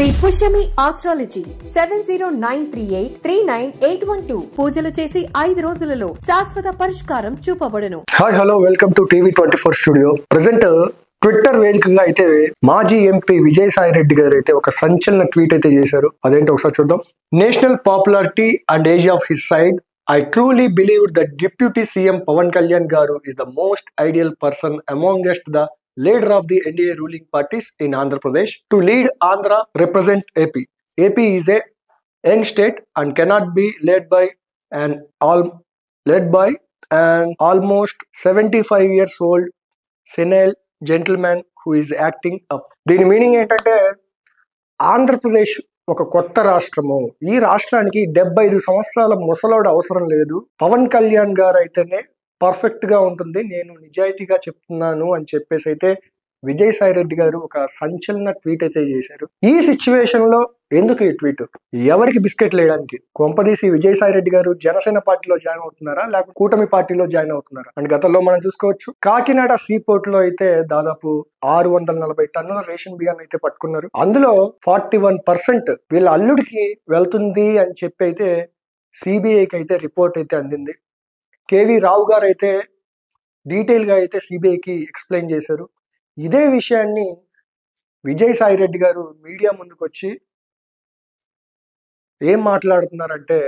Shri Pushyami astrology 7093839812 పూజలు చేసి 5 రోజులలో శాశ్వత పరిష్కారం చూపబడును. హాయ్ హలో వెల్కమ్ టు టీవీ24 స్టూడియో. ప్రెసెంట్ ట్విట్టర్ వేదికగా అయితే మాజీ ఎంపీ విజయసాయి రెడ్డి గారు అయితే ఒక సంచలన ట్వీట్ అయితే చేశారు. అదేంటో ఒకసారి చూద్దాం. National popularity and age of his side, I truly believe that Deputy CM Pawan Kalyan Garu is the most ideal person amongst the leader of the NDA ruling parties in Andhra Pradesh to lead Andhra represent AP. AP is a young state and cannot be led by an almost 75 years old senile gentleman who is acting up. దీని meaning ఏంటంటే ఆంధ్రప్రదేశ్ ఒక కొత్త రాష్ట్రము. ఈ రాష్ట్రానికి 75 సంవత్సరాల ముసలోడు అవసరం లేదు. పవన్ కళ్యాణ్ గారు అయితేనే పర్ఫెక్ట్ గా ఉంటుంది, నేను నిజాయితీగా చెప్తున్నాను అని చెప్పేసి అయితే విజయసాయి రెడ్డి గారు ఒక సంచలన ట్వీట్ అయితే చేశారు. ఈ సిచ్యువేషన్ లో ఎందుకు ఈ ట్వీట్? ఎవరికి బిస్కెట్ లేయడానికి? కొంపదీసి విజయసాయి రెడ్డి గారు జనసేన పార్టీలో జాయిన్ అవుతున్నారా, లేకపోతే కూటమి పార్టీలో జాయిన్ అవుతున్నారా? అండ్ గతంలో మనం చూసుకోవచ్చు, కాకినాడ సీపోర్ట్ లో అయితే దాదాపు 640 టన్నుల రేషన్ బియ్యాన్ని అయితే పట్టుకున్నారు. అందులో 41% వీళ్ళ అల్లుడికి వెళ్తుంది అని చెప్పి అయితే సిబిఐకి అయితే రిపోర్ట్ అయితే అందింది. కేవీ రావు గారు అయితే డీటెయిల్ గా అయితే సిబిఐకి ఎక్స్ప్లెయిన్ చేశారు. ఇదే విషయాన్ని విజయసాయి రెడ్డి గారు మీడియా ముందుకు వచ్చి ఏం మాట్లాడుతున్నారంటే,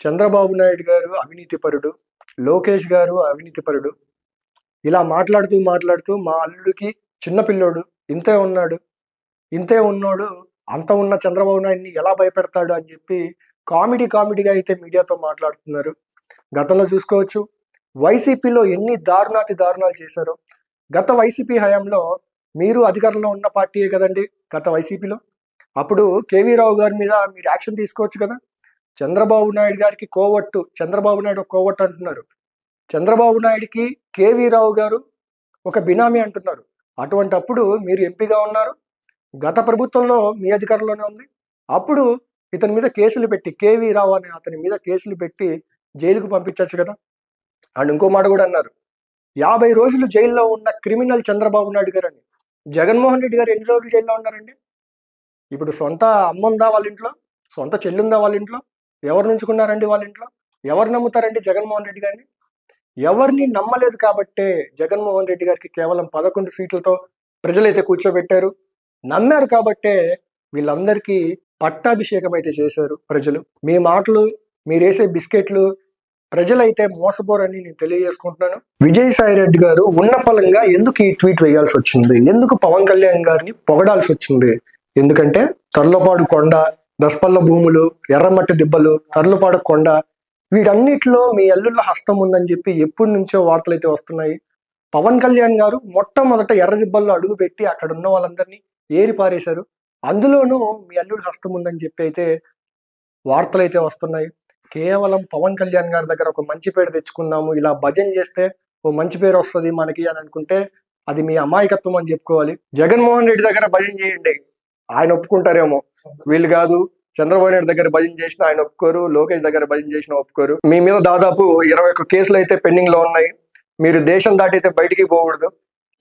చంద్రబాబు నాయుడు గారు అవినీతిపరుడు, లోకేష్ గారు అవినీతిపరుడు, ఇలా మాట్లాడుతూ మా అల్లుడికి చిన్నపిల్లోడు ఇంతే ఉన్నోడు అంత ఉన్న చంద్రబాబు నాయుడిని ఎలా భయపెడతాడు అని చెప్పి కామెడీగా అయితే మీడియాతో మాట్లాడుతున్నారు. గతంలో చూసుకోవచ్చు, వైసీపీలో ఎన్ని దారుణాలు చేశారో. గత వైసీపీ హయాంలో మీరు అధికారంలో ఉన్న పార్టీయే కదండి గత వైసీపీలో. అప్పుడు కేవీ రావు గారి మీద మీరు యాక్షన్ తీసుకోవచ్చు కదా. చంద్రబాబు నాయుడు గారికి కోవట్టు, చంద్రబాబు నాయుడు కోవట్టు అంటున్నారు. చంద్రబాబు నాయుడికి కేవీ రావు గారు ఒక బినామీ అంటున్నారు. అటువంటి అప్పుడు మీరు ఎంపీగా ఉన్నారు, గత ప్రభుత్వంలో మీ అధికారంలోనే ఉంది. అప్పుడు ఇతని మీద కేసులు పెట్టి, కేవీ రావు అనే అతని మీద కేసులు పెట్టి జైలుకు పంపించవచ్చు కదా. అండ్ ఇంకో మాట కూడా అన్నారు, 50 రోజులు జైల్లో ఉన్న క్రిమినల్ చంద్రబాబు నాయుడు గారు అని. జగన్మోహన్ రెడ్డి గారు ఎన్ని రోజులు జైల్లో ఉన్నారండి? ఇప్పుడు సొంత అమ్మ ఉందా వాళ్ళ ఇంట్లో, సొంత చెల్లుందా వాళ్ళ ఇంట్లో? ఎవరు నుంచుకున్నారండి వాళ్ళ ఇంట్లో? ఎవరు నమ్ముతారండి జగన్మోహన్ రెడ్డి గారిని? ఎవరిని నమ్మలేదు కాబట్టే జగన్మోహన్ రెడ్డి గారికి కేవలం 11 సీట్లతో ప్రజలైతే కూర్చోబెట్టారు. నమ్మారు కాబట్టే వీళ్ళందరికీ పట్టాభిషేకం అయితే చేశారు ప్రజలు. మీ మాటలు, మీరేసే బిస్కెట్లు ప్రజలైతే మోసపోరని నేను తెలియజేసుకుంటున్నాను. విజయసాయి రెడ్డి గారు ఉన్న పలంగా ఎందుకు ఈ ట్వీట్ వేయాల్సి వచ్చింది? ఎందుకు పవన్ కళ్యాణ్ గారిని పొగడాల్సి వచ్చింది? ఎందుకంటే తర్లుపాడు కొండ, దసపల్ల భూములు, ఎర్రమట్టి దిబ్బలు, తర్లుపాడు కొండ, వీటన్నిటిలో మీ అల్లుళ్ళ హస్తం ఉందని చెప్పి ఎప్పటి నుంచో వార్తలు అయితే వస్తున్నాయి. పవన్ కళ్యాణ్ గారు మొట్టమొదట ఎర్ర దిబ్బల్లో అడుగు పెట్టి అక్కడ ఉన్న వాళ్ళందరినీ ఏరి పారేశారు. అందులోనూ మీ అల్లుడి హస్తం ఉందని చెప్పి అయితే వార్తలు అయితే వస్తున్నాయి. కేవలం పవన్ కళ్యాణ్ గారి దగ్గర ఒక మంచి పేరు తెచ్చుకుందాము, ఇలా భజన చేస్తే ఓ మంచి పేరు వస్తుంది మనకి అని అనుకుంటే అది మీ అమాయకత్వం అని చెప్పుకోవాలి. జగన్మోహన్ రెడ్డి దగ్గర భజన చేయండి, ఆయన ఒప్పుకుంటారేమో. వీళ్ళు కాదు, చంద్రబాబు నాయుడు దగ్గర భజన చేసిన ఆయన ఒప్పుకోరు, లోకేష్ దగ్గర భజన చేసిన ఒప్పుకోరు. మీ మీద దాదాపు 21 కేసులు అయితే పెండింగ్ లో ఉన్నాయి. మీరు దేశం దాటైతే బయటికి పోకూడదు.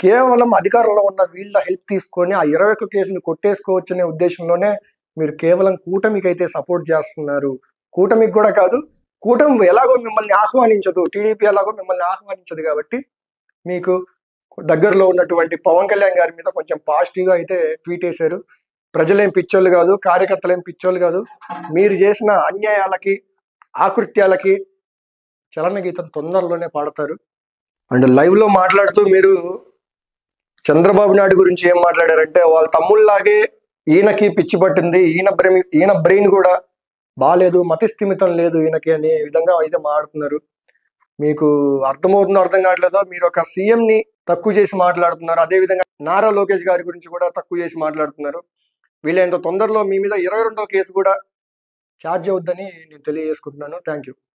కేవలం అధికారంలో ఉన్న వీళ్ళ హెల్ప్ తీసుకొని ఆ 21 కేసులు కొట్టేసుకోవచ్చు అనే ఉద్దేశంలోనే మీరు కేవలం కూటమికి అయితే సపోర్ట్ చేస్తున్నారు. కూటమికి కూడా కాదు, కూటమి ఎలాగో మిమ్మల్ని ఆహ్వానించదు, టీడీపీ ఎలాగో మిమ్మల్ని ఆహ్వానించదు కాబట్టి మీకు దగ్గరలో ఉన్నటువంటి పవన్ కళ్యాణ్ గారి మీద కొంచెం పాజిటివ్గా అయితే ట్వీట్ వేశారు. ప్రజలేం పిచ్చోళ్ళు కాదు, కార్యకర్తలేం పిచ్చోళ్ళు కాదు. మీరు చేసిన అన్యాయాలకి, ఆకృత్యాలకి చలన గీతం తొందరలోనే పాడతారు. అండ్ లైవ్ లో మాట్లాడుతూ మీరు చంద్రబాబు నాయుడు గురించి ఏం మాట్లాడారంటే, వాళ్ళ తమ్ముళ్ళలాగే ఈయనకి పిచ్చి పట్టింది, ఈయన బ్రెయిన్ కూడా బాగాలేదు, మతిస్థిమితం లేదు ఈయనకి అనే విధంగా అయితే మాట్లాడుతున్నారు. మీకు అర్థమవుతుందో అర్థం కావట్లేదో, మీరు ఒక సీఎం ని తక్కువ చేసి మాట్లాడుతున్నారు. అదే విధంగా నారా లోకేష్ గారి గురించి కూడా తక్కువ చేసి మాట్లాడుతున్నారు. వీళ్ళంత తొందరలో మీ మీద 22వ కేసు కూడా ఛార్జ్ అవుద్దని నేను తెలియజేసుకుంటున్నాను. Thank you.